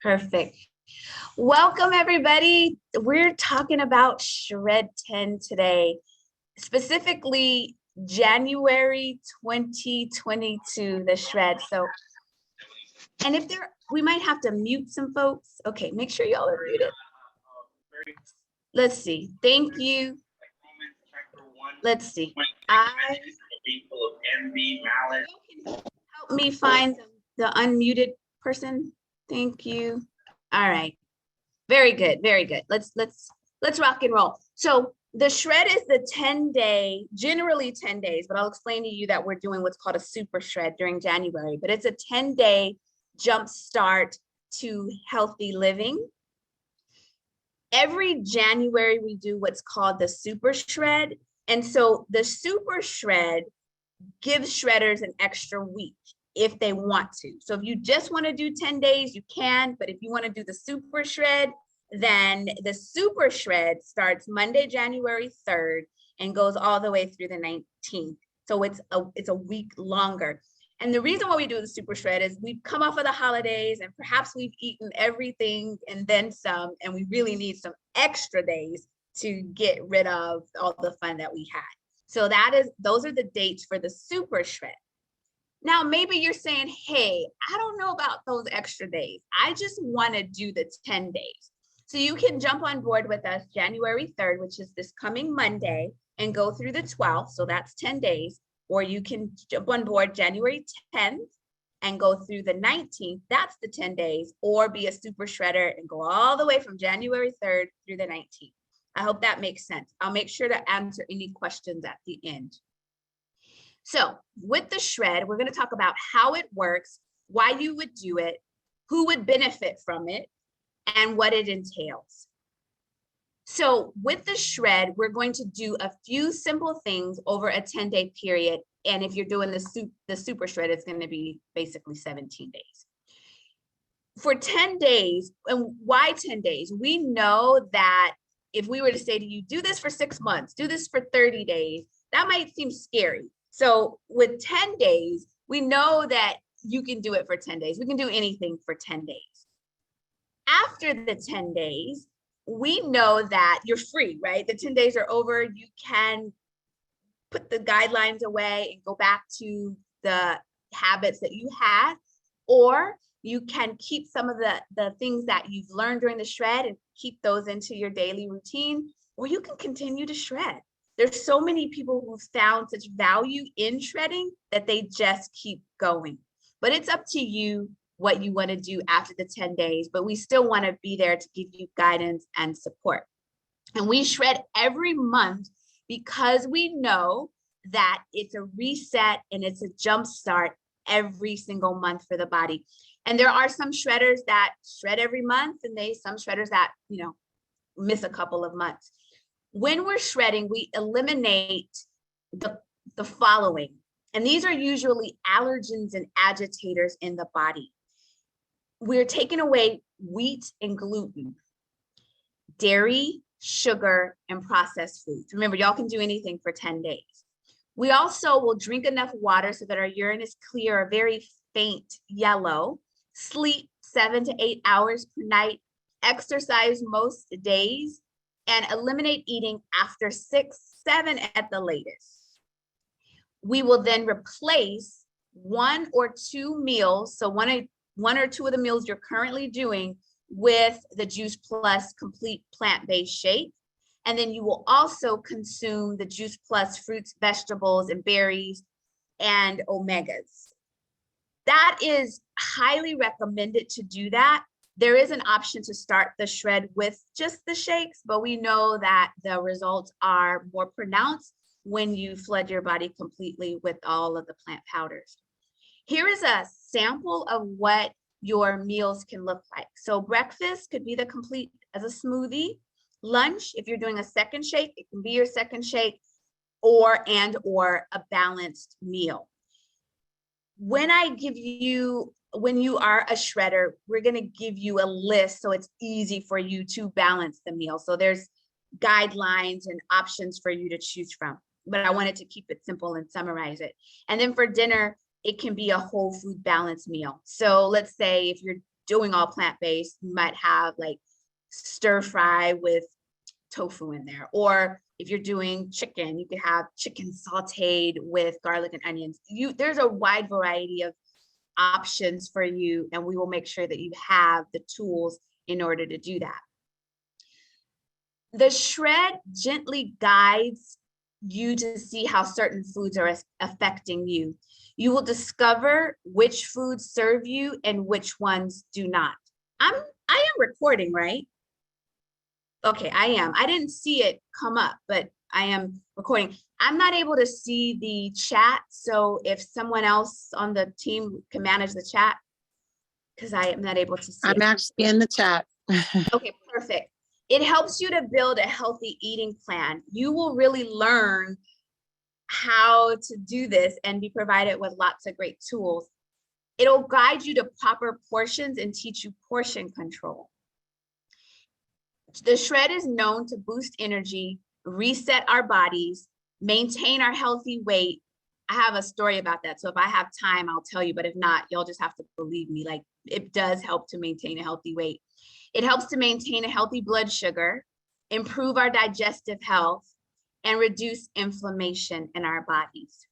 Perfect. Welcome, everybody. We're talking about Shred 10 today, specifically January 2022, the shred. And if we might have to mute some folks. Okay, make sure y'all are muted. Let's see. Thank you. Let's see. Help me find the unmuted person. Thank you. All right. Very good. Very good. Let's rock and roll. So the shred is the 10-day, generally 10 days, but I'll explain to you that we're doing what's called a super shred during January, but it's a 10-day jump start to healthy living. Every January, we do what's called the super shred. And so the super shred gives shredders an extra week if they want to. So if you just want to do 10 days, you can, but if you want to do the super shred, then the super shred starts Monday, January 3rd and goes all the way through the 19th. So it's a week longer. And the reason why we do the super shred is we've come off of the holidays and perhaps we've eaten everything and then some, and we really need some extra days to get rid of all the fun that we had. So those are the dates for the super shred. Now, maybe you're saying, hey, I don't know about those extra days. I just want to do the 10 days. So you can jump on board with us January 3rd, which is this coming Monday, and go through the 12th. So that's 10 days. Or you can jump on board January 10th and go through the 19th. That's the 10 days. Or be a super shredder and go all the way from January 3rd through the 19th. I hope that makes sense. I'll make sure to answer any questions at the end. So with the shred, we're going to talk about how it works, why you would do it, who would benefit from it, and what it entails. So with the shred, we're going to do a few simple things over a 10-day period. And if you're doing the super shred, it's going to be basically 17 days. For 10 days, and why 10 days? We know that if we were to say to you, do this for 6 months, do this for 30 days, that might seem scary. So with 10 days, we know that you can do it for 10 days. We can do anything for 10 days. After the 10 days, we know that you're free, right? The 10 days are over. You can put the guidelines away and go back to the habits that you had, or you can keep some of the things that you've learned during the shred and keep those into your daily routine, or you can continue to shred. There's so many people who've found such value in shredding that they just keep going. But it's up to you what you want to do after the 10 days, but we still want to be there to give you guidance and support. And we shred every month because we know that it's a reset and it's a jump start every single month for the body. And there are some shredders that shred every month, and some shredders that, miss a couple of months. When we're shredding, we eliminate the following, and these are usually allergens and agitators in the body. We're taking away wheat and gluten, dairy, sugar, and processed foods. Remember, y'all can do anything for 10 days. We also will drink enough water so that our urine is clear, a very faint yellow, sleep 7 to 8 hours per night, exercise most days, and eliminate eating after 6, 7 at the latest. We will then replace 1 or 2 meals, so one or two of the meals you're currently doing, with the Juice Plus complete plant-based shake. And then you will also consume the Juice Plus fruits, vegetables, and berries, and omegas. That is highly recommended to do that. There is an option to start the shred with just the shakes, but we know that the results are more pronounced when you flood your body completely with all of the plant powders. Here is a sample of what your meals can look like. So breakfast could be the complete as a smoothie. Lunch, if you're doing a second shake, it can be your second shake, or a balanced meal. When you are a shredder, we're going to give you a list so it's easy for you to balance the meal. So there's guidelines and options for you to choose from, but I wanted to keep it simple and summarize it. And then for dinner, it can be a whole food balanced meal. So let's say if you're doing all plant-based, you might have like stir fry with tofu in there. Or if you're doing chicken, you could have chicken sauteed with garlic and onions. There's a wide variety of options for you, and we will make sure that you have the tools in order to do that. The shred gently guides you to see how certain foods are affecting you. You will discover which foods serve you and which ones do not. I am recording, right? Okay, I am. I didn't see it come up, but I am recording. I'm not able to see the chat, so if someone else on the team can manage the chat, because I am not able to see I'm it. actually in the chat. Okay, perfect. It helps you to build a healthy eating plan. You will really learn how to do this and be provided with lots of great tools. It'll guide you to proper portions and teach you portion control. The shred is known to boost energy, reset our bodies, maintain our healthy weight. I have a story about that. So if I have time, I'll tell you, but if not, you'll just have to believe me. Like, it does help to maintain a healthy weight. It helps to maintain a healthy blood sugar, improve our digestive health, and reduce inflammation in our bodies.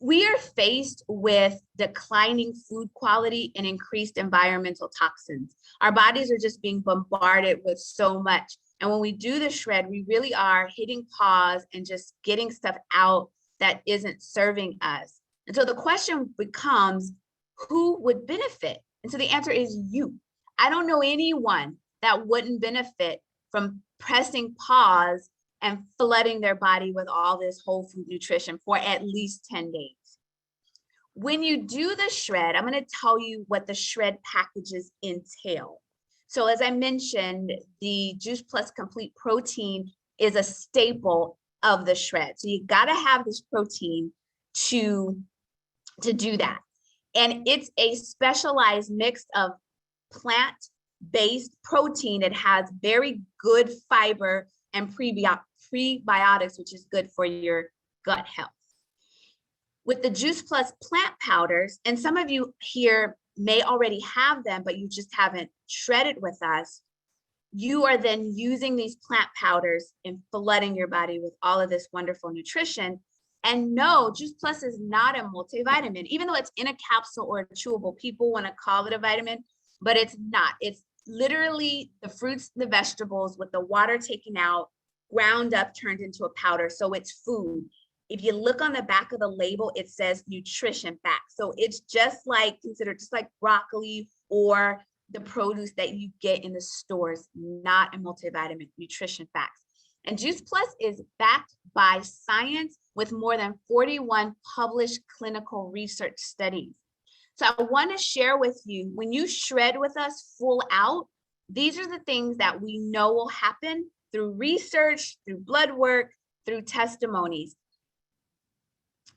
We are faced with declining food quality and increased environmental toxins. Our bodies are just being bombarded with so much. And when we do the shred, we really are hitting pause and just getting stuff out that isn't serving us. And so the question becomes, who would benefit? And so the answer is you. I don't know anyone that wouldn't benefit from pressing pause and flooding their body with all this whole food nutrition for at least 10 days. When you do the shred, I'm going to tell you what the shred packages entail. So as I mentioned, the Juice Plus Complete Protein is a staple of the shred. So you got to have this protein to do that. And it's a specialized mix of plant-based protein. It has very good fiber and prebiotics, which is good for your gut health. With the Juice Plus plant powders, and some of you here may already have them, but you just haven't shredded with us, you are then using these plant powders and flooding your body with all of this wonderful nutrition. And no, Juice Plus is not a multivitamin, even though it's in a capsule or a chewable. People want to call it a vitamin, but it's not. It's literally the fruits, the vegetables with the water taken out, ground up, turned into a powder. So it's food. If you look on the back of the label, it says nutrition facts. So it's just like, considered just like broccoli or the produce that you get in the stores, not a multivitamin, nutrition facts. And Juice Plus is backed by science with more than 41 published clinical research studies. So I want to share with you, when you shred with us full out, these are the things that we know will happen through research, through blood work, through testimonies.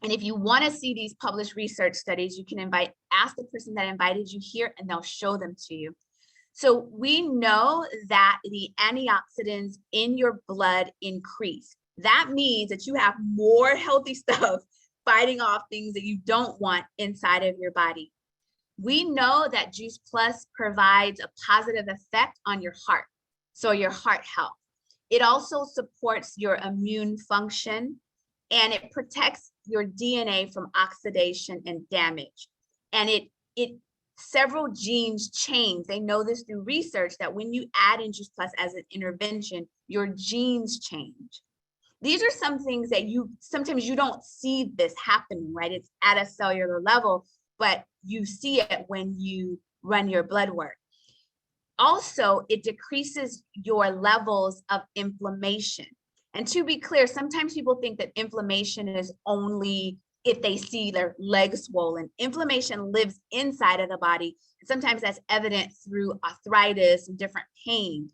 And if you want to see these published research studies, you can ask the person that invited you here and they'll show them to you. So we know that the antioxidants in your blood increase. That means that you have more healthy stuff fighting off things that you don't want inside of your body. We know that Juice Plus provides a positive effect on your heart, so your heart health. It also supports your immune function, and it protects your DNA from oxidation and damage. And it several genes change. They know this through research, that when you add in Juice Plus as an intervention, your genes change. These are some things that sometimes you don't see this happening, right? It's at a cellular level, but you see it when you run your blood work. Also, it decreases your levels of inflammation. And to be clear, sometimes people think that inflammation is only if they see their legs swollen. Inflammation lives inside of the body. And sometimes that's evident through arthritis and different pain.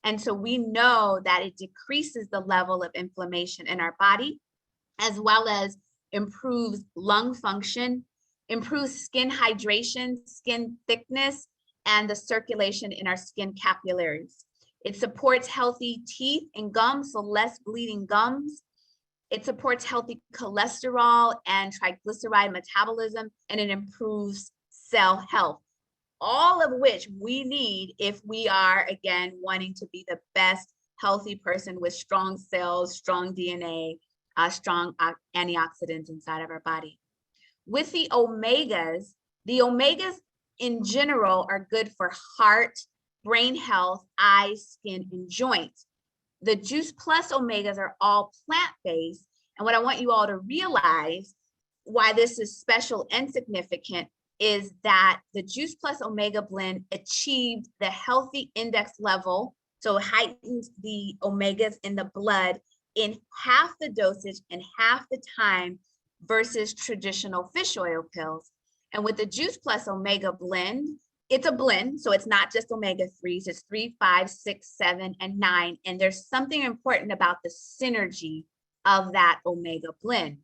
And so we know that it decreases the level of inflammation in our body, as well as improves lung function, improves skin hydration, skin thickness, and the circulation in our skin capillaries. It supports healthy teeth and gums, so less bleeding gums. It supports healthy cholesterol and triglyceride metabolism, and it improves cell health. all of which we need if we are, again, wanting to be the best healthy person with strong cells, strong DNA, strong antioxidants inside of our body. With the omegas in general are good for heart, brain health, eyes, skin, and joints. The Juice Plus omegas are all plant-based. And what I want you all to realize why this is special and significant is that the Juice Plus Omega blend achieved the healthy index level, so heightened the omegas in the blood in half the dosage and half the time versus traditional fish oil pills. And with the Juice Plus Omega blend, it's a blend, so it's not just omega-3s, it's 3, 5, 6, 7, and 9. And there's something important about the synergy of that omega blend.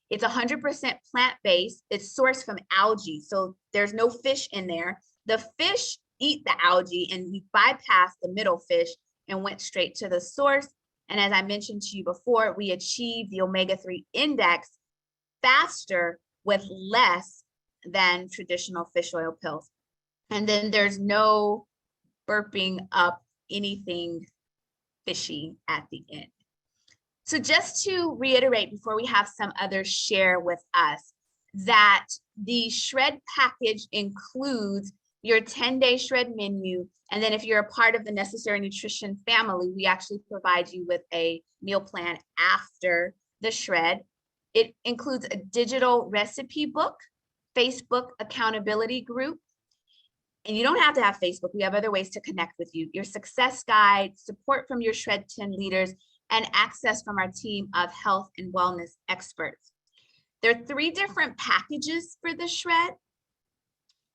It's 100% plant-based. It's sourced from algae, so there's no fish in there. The fish eat the algae, and we bypassed the middle fish and went straight to the source. And as I mentioned to you before, we achieved the omega-3 index faster with less than traditional fish oil pills. And then there's no burping up anything fishy at the end. So just to reiterate before we have some others share with us, that the shred package includes your 10-day shred menu. And then if you're a part of the Necessary Nutrition family, we actually provide you with a meal plan after the shred. It includes a digital recipe book, Facebook accountability group. And you don't have to have Facebook. We have other ways to connect with you. Your success guide, support from your Shred 10 leaders, and access from our team of health and wellness experts. There are 3 different packages for the shred.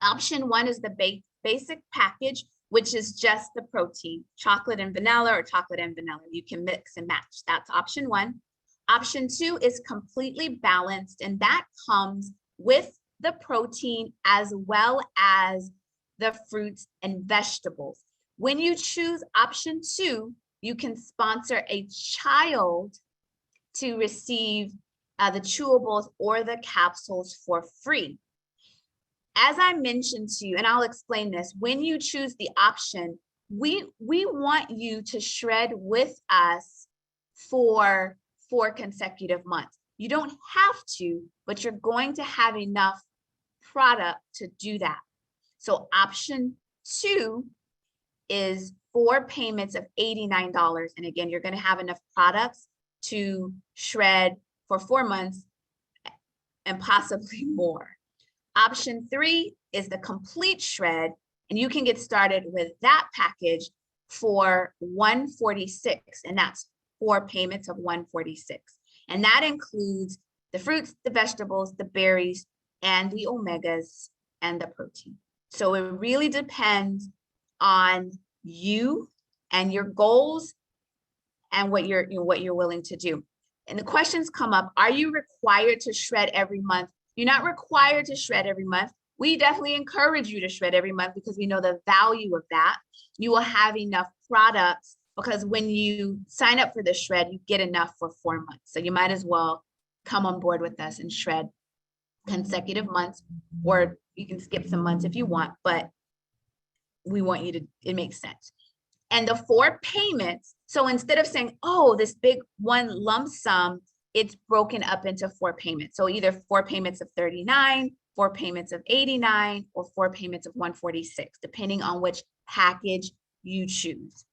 Option 1 is the basic package, which is just the protein, chocolate and vanilla or chocolate and vanilla. You can mix and match. That's option 1. Option 2 is completely balanced, and that comes with the protein as well as the fruits and vegetables. When you choose option 2, you can sponsor a child to receive the chewables or the capsules for free. As I mentioned to you, and I'll explain this, when you choose the option, we want you to shred with us for 4 consecutive months. You don't have to, but you're going to have enough product to do that. So option 2 is 4 payments of $89. And again, you're going to have enough products to shred for 4 months and possibly more. Option 3 is the complete shred, and you can get started with that package for $146, and that's 4 payments of $146. And that includes the fruits, the vegetables, the berries, and the omegas and the protein. So it really depends on you and your goals and what you're willing to do. And the questions come up, are you required to shred every month? You're not required to shred every month. We definitely encourage you to shred every month because we know the value of that. You will have enough products because when you sign up for the shred, you get enough for 4 months. So you might as well come on board with us and shred consecutive months, or you can skip some months if you want, but we want you to, it makes sense. And the 4 payments, so instead of saying, oh, this big one lump sum, it's broken up into 4 payments. So either 4 payments of 39, 4 payments of 89, or 4 payments of 146, depending on which package you choose.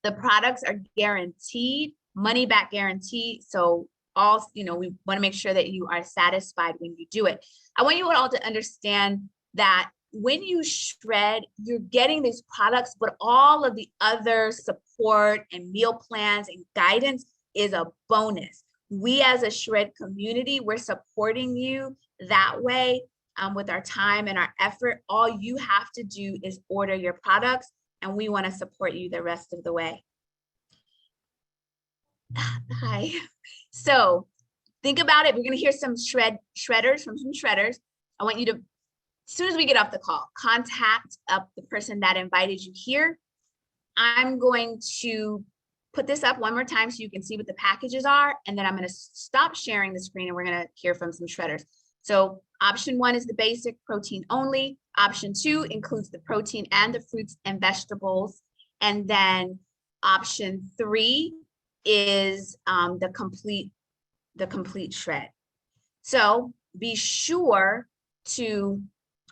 The products are guaranteed, money back guarantee. So all, we want to make sure that you are satisfied when you do it. I want you all to understand that when you shred, you're getting these products, but all of the other support and meal plans and guidance is a bonus. We as a shred community, we're supporting you that way with our time and our effort. All you have to do is order your products, and we want to support you the rest of the way. Hi. So think about it. We're going to hear some shredders from some shredders. I want you to, as soon as we get off the call, contact up the person that invited you here. I'm going to put this up one more time so you can see what the packages are, and then I'm going to stop sharing the screen and we're going to hear from some shredders. So Option 1 is the basic protein only. Option 2 includes the protein and the fruits and vegetables. And then option 3 is the complete shred. So be sure to,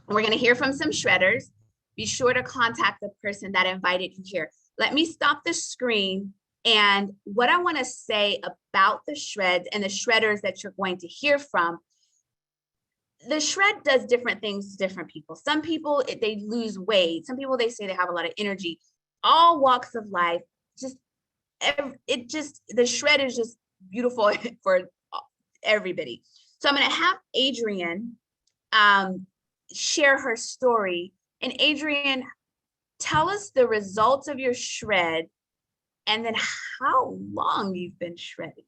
we're going to hear from some shredders. Be sure to contact the person that invited you here. Let me stop the screen. And what I want to say about the shreds and the shredders that you're going to hear from, the shred does different things to different people. Some people, they lose weight. Some people, they say they have a lot of energy. All walks of life, the shred is just beautiful for everybody. So I'm going to have Adrienne share her story. And Adrienne, tell us the results of your shred and then how long you've been shredding.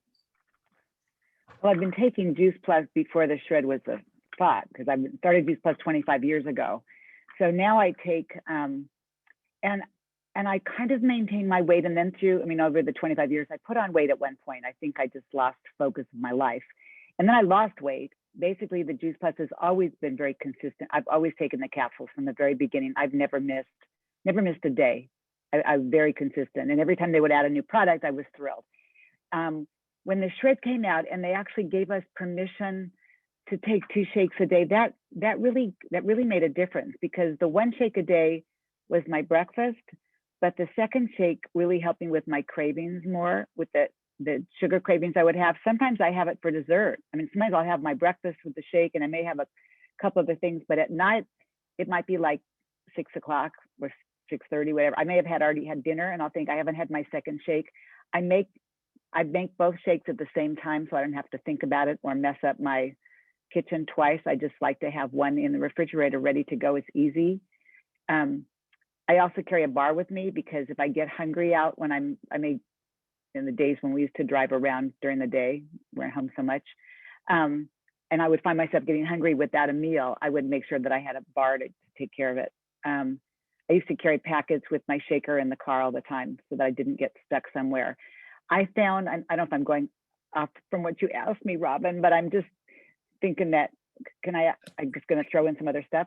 Well, I've been taking Juice Plus before the shred was a thought, because I started Juice Plus 25 years ago. So now I take, and I kind of maintain my weight, and then through, I mean, over the 25 years, I put on weight at one point. I think I just lost focus of my life. And then I lost weight. Basically, the Juice Plus has always been very consistent. I've always taken the capsules from the very beginning. I've never missed a day. I'm very consistent. And every time they would add a new product, I was thrilled. When the shred came out and they actually gave us permission to take 2 shakes a day, that really made a difference, because the 1 shake a day was my breakfast, but the second shake really helped me with my cravings more, with the sugar cravings I would have. Sometimes I have it for dessert. I mean, sometimes I'll have my breakfast with the shake and I may have a couple other things, but at night it might be like 6 o'clock or 6:30, whatever. I may have already had dinner and I'll think I haven't had my second shake. I make both shakes at the same time so I don't have to think about it or mess up my kitchen twice. I just like to have one in the refrigerator ready to go. It's easy. I also carry a bar with me, because if I get hungry out when I may, in the days when we used to drive around during the day, we're at home so much, and I would find myself getting hungry without a meal, I would make sure that I had a bar to take care of it. I used to carry packets with my shaker in the car all the time so that I didn't get stuck somewhere. I found, I don't know if I'm going off from what you asked me, Robin, but I'm just thinking that, I'm just going to throw in some other stuff.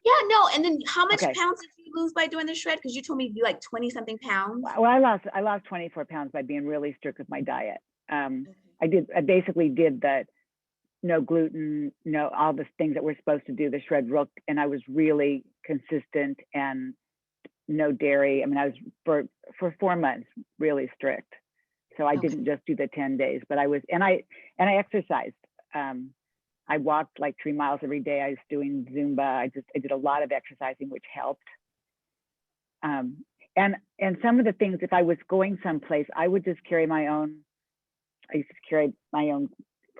Yeah, no. And then how much pounds did you lose by doing the shred? Because you told me you like 20 something pounds. Well, I lost 24 pounds by being really strict with my diet. I basically did the no gluten, no, all the things that we're supposed to do, the shred real, and I was really consistent, and no dairy. I mean, I was for 4 months really strict. So I didn't just do the 10 days, but I was, and I exercised. I walked like 3 miles every day. I was doing Zumba. I did a lot of exercising, which helped. And some of the things, if I was going someplace, I would just carry my own. I used to carry my own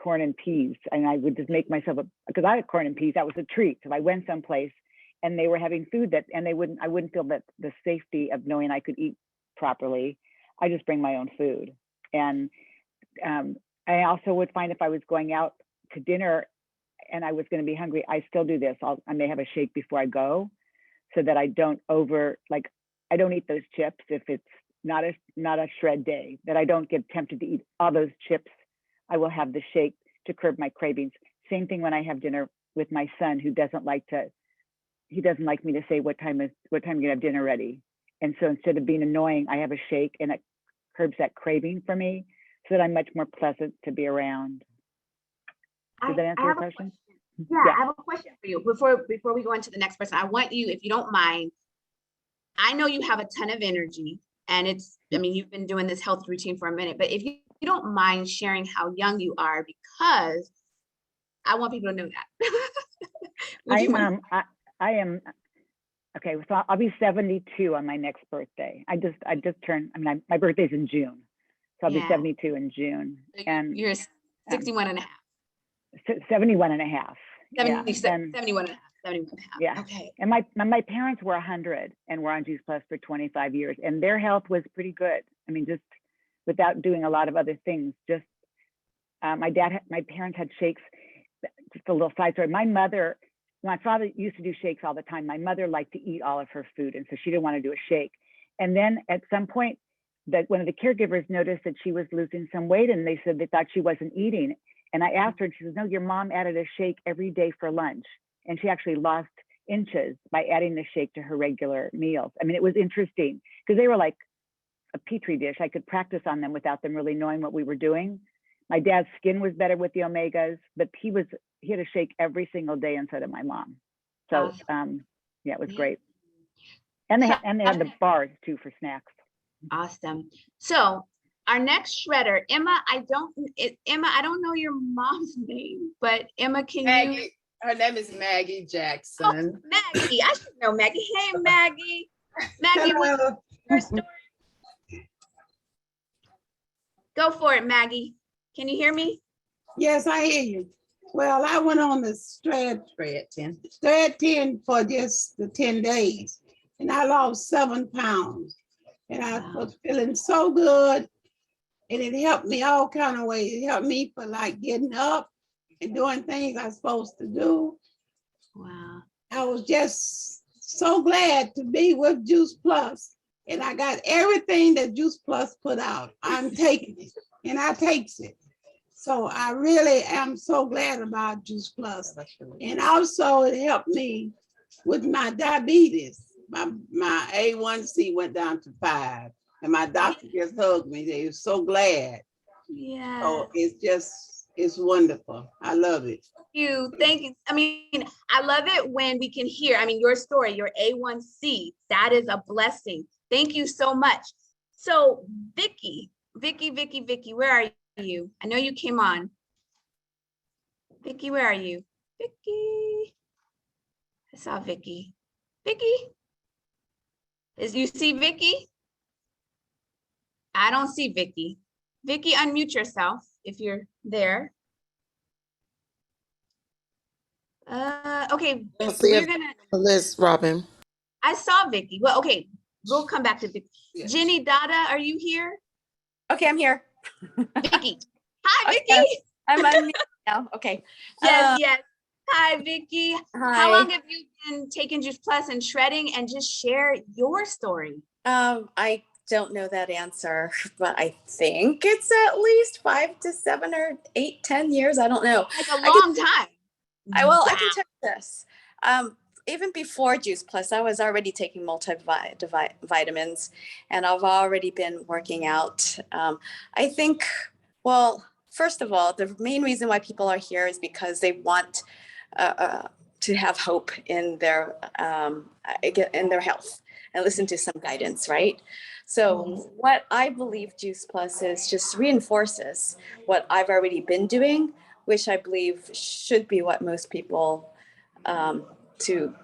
corn and peas, and I would just make myself because I had corn and peas. That was a treat. So if I went someplace and they were having food and I wouldn't feel that the safety of knowing I could eat properly. I just bring my own food. And I also would find if I was going out to dinner and I was going to be hungry, I still do this. I may have a shake before I go, so that I don't I don't eat those chips if it's not a shred day, that I don't get tempted to eat all those chips. I will have the shake to curb my cravings. Same thing when I have dinner with my son, who doesn't like me to say what time you're gonna have dinner ready. And so instead of being annoying, I have a shake, and it curbs that craving for me, so that I'm much more pleasant to be around. Does that answer your question? Yeah, I have a question for you. Before we go into the next person, I want you, if you don't mind, I know you have a ton of energy, and you've been doing this health routine for a minute, but if you don't mind sharing how young you are, because I want people to know that. I am, okay, so I'll be 72 on my next birthday. I just turned, my birthday's in June, so I'll be 72 in June. And you're 61 and a half. 71 and a half. 71 and a half. Yeah. Okay. And my parents were 100 and were on Juice Plus for 25 years, and their health was pretty good. I mean, just without doing a lot of other things. Just my parents had shakes. Just a little side story. My father used to do shakes all the time. My mother liked to eat all of her food, and so she didn't want to do a shake. And then at some point, that one of the caregivers noticed that she was losing some weight, and they said they thought she wasn't eating. And I asked her, and she says, no, your mom added a shake every day for lunch. And she actually lost inches by adding the shake to her regular meals. I mean, it was interesting because they were like a petri dish. I could practice on them without them really knowing what we were doing. My dad's skin was better with the omegas, but he had a shake every single day instead of my mom. So yeah, it was great. And they had the bars too for snacks. Awesome. So our next shredder, Emma, I don't know your mom's name, but Emma, can Maggie. you? Her name is Maggie Jackson. Oh, Maggie, I should know Maggie. Hey, Maggie. Maggie, what's Hello. your story? Go for it, Maggie. Can you hear me? Yes, I hear you. Well, I went on the Shred 10 for just the 10 days, and I lost 7 pounds. And I was feeling so good, and it helped me all kind of ways. It helped me for like getting up and doing things I'm supposed to do. Wow. I was just so glad to be with Juice Plus, and I got everything that Juice Plus put out. I'm taking it, and I takes it. So I really am so glad about Juice Plus. And also it helped me with my diabetes. My A1C went down to 5, and my doctor just hugged me. They were so glad. Yeah. So it's wonderful. I love it. Thank you. I mean, I love it when we can hear, I mean, your story, your A1C, that is a blessing. Thank you so much. So Vicky, where are you? I know you came on. Vicky, where are you? Vicky. I saw Vicky. Vicky. You see Vicky? I don't see Vicky. Vicky, unmute yourself if you're there. Okay, we're gonna. Liz, Robin. I saw Vicky. Well, okay, we'll come back to Vicky. Yes. Jenny Dada, are you here? Okay, I'm here. Vicky. Hi, Okay. Vicky. I'm on now. Okay. Yes. Hi, Vicky. Hi. How long have you been taking Juice Plus and shredding? And just share your story. I don't know that answer, but I think it's at least 5 to 7 or 8, 10 years. I don't know. Like a long time. I can tell you this. Even before Juice Plus, I was already taking multivitamins, and I've already been working out. I think, well, first of all, the main reason why people are here is because they want to have hope in their health and listen to some guidance, right? So what I believe Juice Plus is just reinforces what I've already been doing, which I believe should be what most people to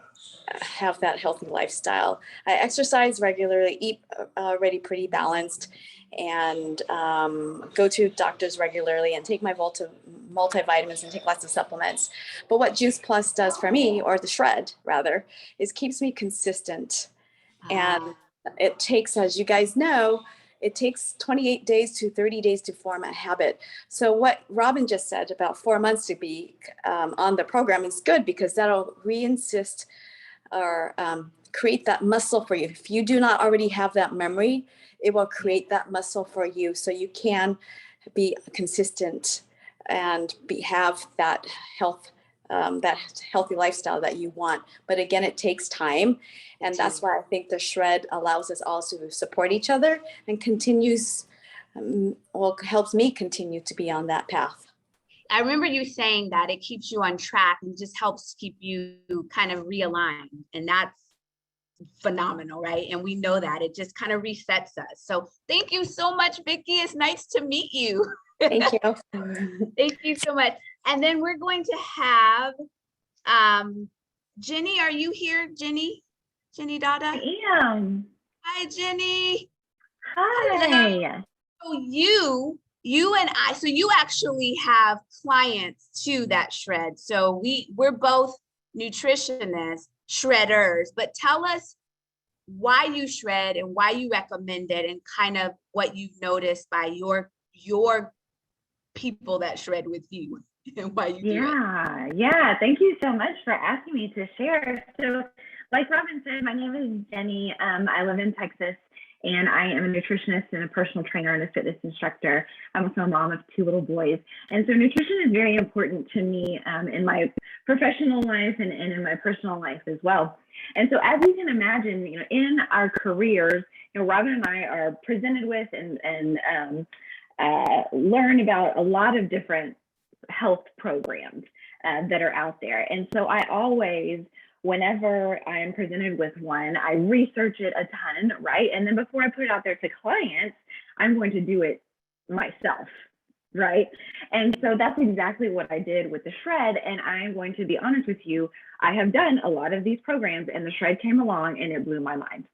have that healthy lifestyle. I exercise regularly, eat already pretty balanced, and go to doctors regularly and take my multivitamins and take lots of supplements. But what Juice Plus does for me, or the shred rather, is keeps me consistent. And it takes, as you guys know, it takes 28 days to 30 days to form a habit. So what Robin just said about 4 months to be on the program is good, because that'll reinsist or create that muscle for you. If you do not already have that memory, it will create that muscle for you, so you can be consistent and have that healthy lifestyle that you want. But again, it takes time, and that's why I think the shred allows us also to support each other and helps me continue to be on that path. I remember you saying that it keeps you on track and just helps keep you kind of realigned, and that's phenomenal, right? And we know that it just kind of resets us. So thank you so much, Vicky. It's nice to meet you. Thank you. Thank you so much. And then we're going to have Jenny. Are you here, Jenny? Jenny Dada? I am. Hi, Jenny. Hi. Hello. So you and I, so you actually have clients too that shred. So we're both nutritionists, shredders, but tell us why you shred and why you recommend it, and kind of what you've noticed by your people that shred with you and why you do it. Yeah. Thank you so much for asking me to share. So like Robin said, my name is Jenny. I live in Texas, and I am a nutritionist and a personal trainer and a fitness instructor. I'm also a mom of 2 little boys. And so nutrition is very important to me in my professional life and in my personal life as well. And so as you can imagine, in our careers, Robin and I are presented with and learn about a lot of different health programs that are out there. And so I always, whenever I am presented with one, I research it a ton, right? And then before I put it out there to clients, I'm going to do it myself, right? And so that's exactly what I did with the shred. And I'm going to be honest with you, I have done a lot of these programs, and the shred came along and it blew my mind.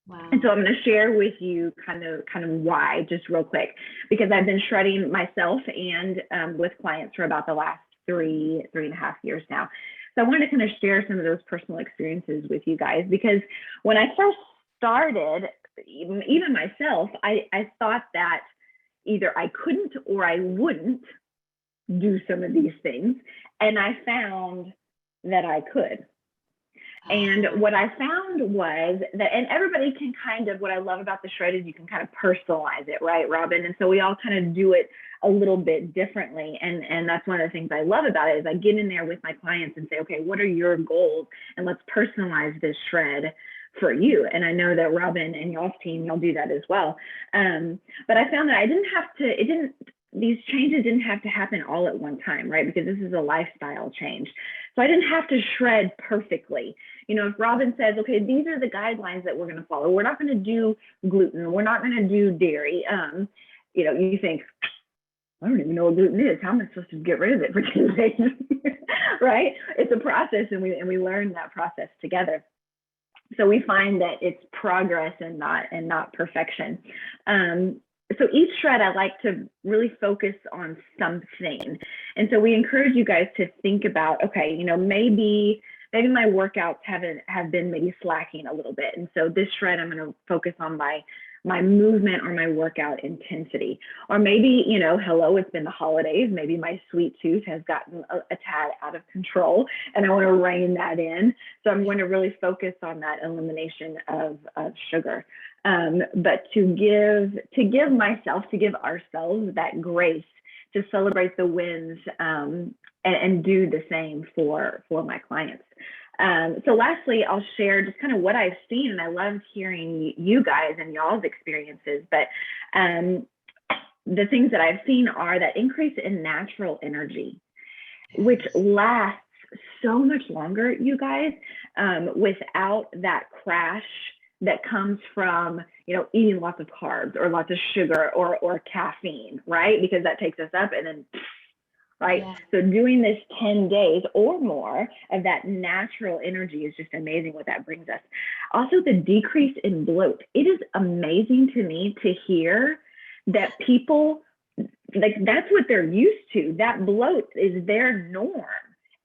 Wow. And so I'm going to share with you kind of why, just real quick, because I've been shredding myself and with clients for about the last 3.5 years now. So I wanted to kind of share some of those personal experiences with you guys, because when I first started, even myself, I thought that either I couldn't or I wouldn't do some of these things. And I found that I could. And what I found was that, and everybody can kind of, what I love about the shred is you can kind of personalize it, right, Robin? And so we all kind of do it a little bit differently. And that's one of the things I love about it is I get in there with my clients and say, okay, what are your goals? And let's personalize this shred for you. And I know that Robin and y'all's team, y'all do that as well. But I found that I didn't have to, these changes didn't have to happen all at one time, right? Because this is a lifestyle change. So I didn't have to shred perfectly. If Robin says, okay, these are the guidelines that we're going to follow. We're not going to do gluten. We're not going to do dairy. You think, I don't even know what gluten is. How am I supposed to get rid of it for 2 days? Right? It's a process, and we learn that process together. So we find that it's progress and not perfection. So each shred, I like to really focus on something. And so we encourage you guys to think about, okay, maybe my workouts have been maybe slacking a little bit. And so this shred, I'm going to focus on my movement or my workout intensity. Or maybe, hello, it's been the holidays. Maybe my sweet tooth has gotten a tad out of control and I want to rein that in. So I'm going to really focus on that elimination of sugar. But to give ourselves that grace to celebrate the wins and do the same for my clients. So lastly, I'll share just kind of what I've seen, and I love hearing you guys and y'all's experiences, but the things that I've seen are that increase in natural energy, which lasts so much longer, you guys, without that crash that comes from, eating lots of carbs or lots of sugar or caffeine, right? Because that takes us up and then, right? Yeah. So doing this 10 days or more of that natural energy is just amazing what that brings us. Also, the decrease in bloat. It is amazing to me to hear that people, like, that's what they're used to. That bloat is their norm.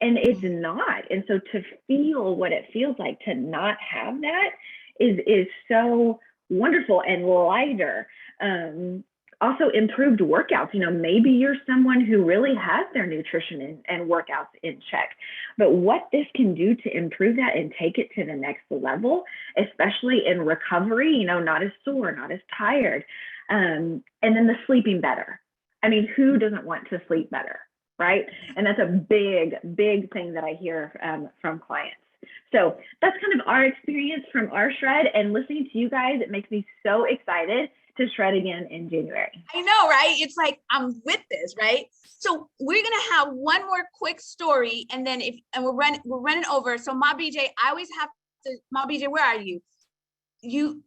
And it's not. And so to feel what it feels like to not have that is so wonderful and lighter. Also improved workouts. Maybe you're someone who really has their nutrition and workouts in check, but what this can do to improve that and take it to the next level, especially in recovery, not as sore, not as tired. And then the sleeping better. I mean, who doesn't want to sleep better, right? And that's a big, big thing that I hear from clients. So that's kind of our experience from our shred, and listening to you guys, it makes me so excited to shred again in January. I know, right? It's like, I'm with this, right? So we're going to have one more quick story, and then we're running over. So Ma BJ, I always have to, Ma BJ, where are you?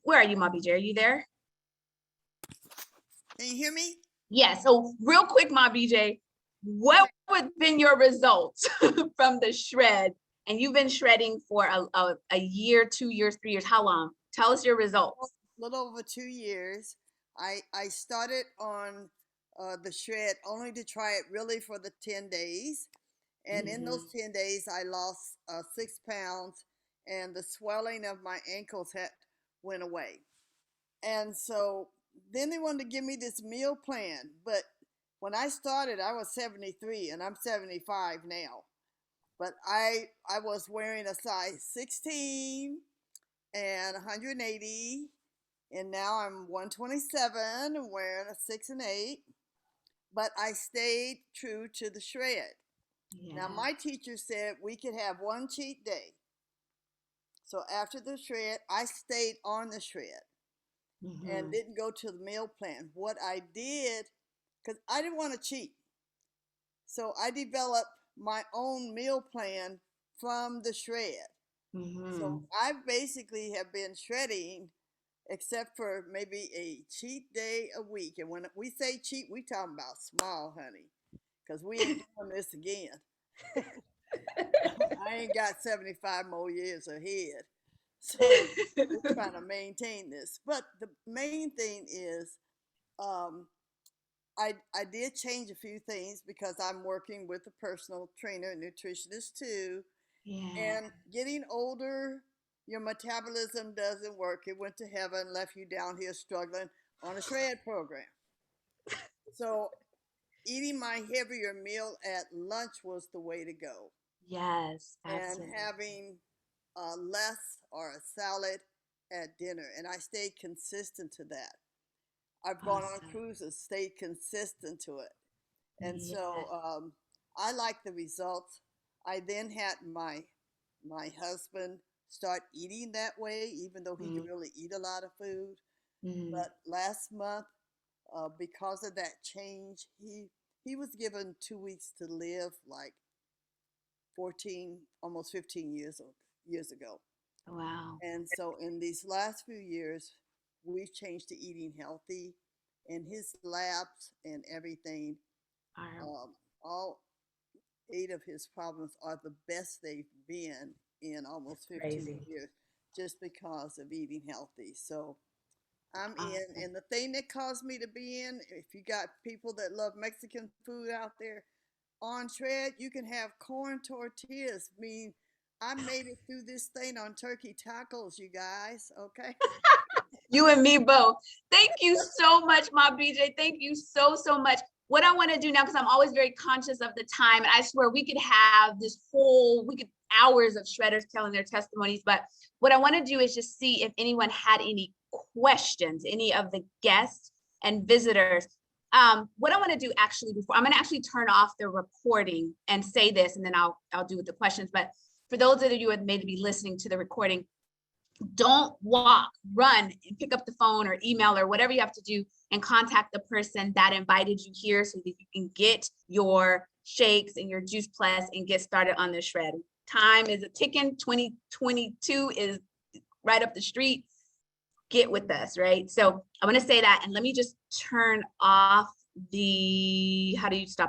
Where are you, Ma BJ? Are you there? Can you hear me? Yeah. So real quick, Ma BJ, what would have been your results from the shred? And you've been shredding for a year, 2 years, 3 years. How long? Tell us your results. A little over 2 years. I started on the shred only to try it really for the 10 days. And in those 10 days, I lost 6 pounds, and the swelling of my ankles went away. And so then they wanted to give me this meal plan. But when I started, I was 73 and I'm 75 now. But I was wearing a size 16 and 180 and now I'm 127, wearing a 6 and 8, but I stayed true to the shred. Now, my teacher said we could have one cheat day. So after the shred, I stayed on the shred and didn't go to the meal plan. What I did, because I didn't want to cheat, so I developed my own meal plan from the shred. So I basically have been shredding except for maybe a cheat day a week. And when we say cheat, we talking about small, honey, because we ain't doing this again. I ain't got 75 more years ahead. So we're trying to maintain this. But the main thing is I did change a few things because I'm working with a personal trainer and nutritionist too. And getting older, your metabolism doesn't work. It went to heaven, left you down here struggling on a shred program. So eating my heavier meal at lunch was the way to go. Yes, And absolutely. having less or a salad at dinner. And I stayed consistent to that. I've gone on Awesome. cruises, stayed consistent to it. And Yeah. so I like the results. I then had my husband start eating that way, even though he could really eat a lot of food. But last month, because of that change, he was given 2 weeks to live, like 14, almost 15 years ago. Wow. And so in these last few years, we've changed to eating healthy, and his labs and everything, all 8 of his problems are the best they've been in almost 15 years, just because of eating healthy. So I'm in, and the thing that caused me to be in, if you got people that love Mexican food out there, on shred, you can have corn tortillas. I mean, I made it through this thing on turkey tacos, you guys, okay? You and me both. Thank you so much, Ma BJ. Thank you so, so much. What I want to do now, because I'm always very conscious of the time, and I swear we could have this we could hours of shredders telling their testimonies, but what I want to do is just see if anyone had any questions, any of the guests and visitors. What I want to do actually before, I'm going to actually turn off the recording and say this, and then I'll do with the questions. But for those of you who may be listening to the recording, don't walk, run and pick up the phone or email or whatever you have to do and contact the person that invited you here so that you can get your shakes and your Juice Plus and get started on the shred. Time is a ticking. 2022 is right up the street. Get with us, right? So I want to say that, and let me just turn off how do you stop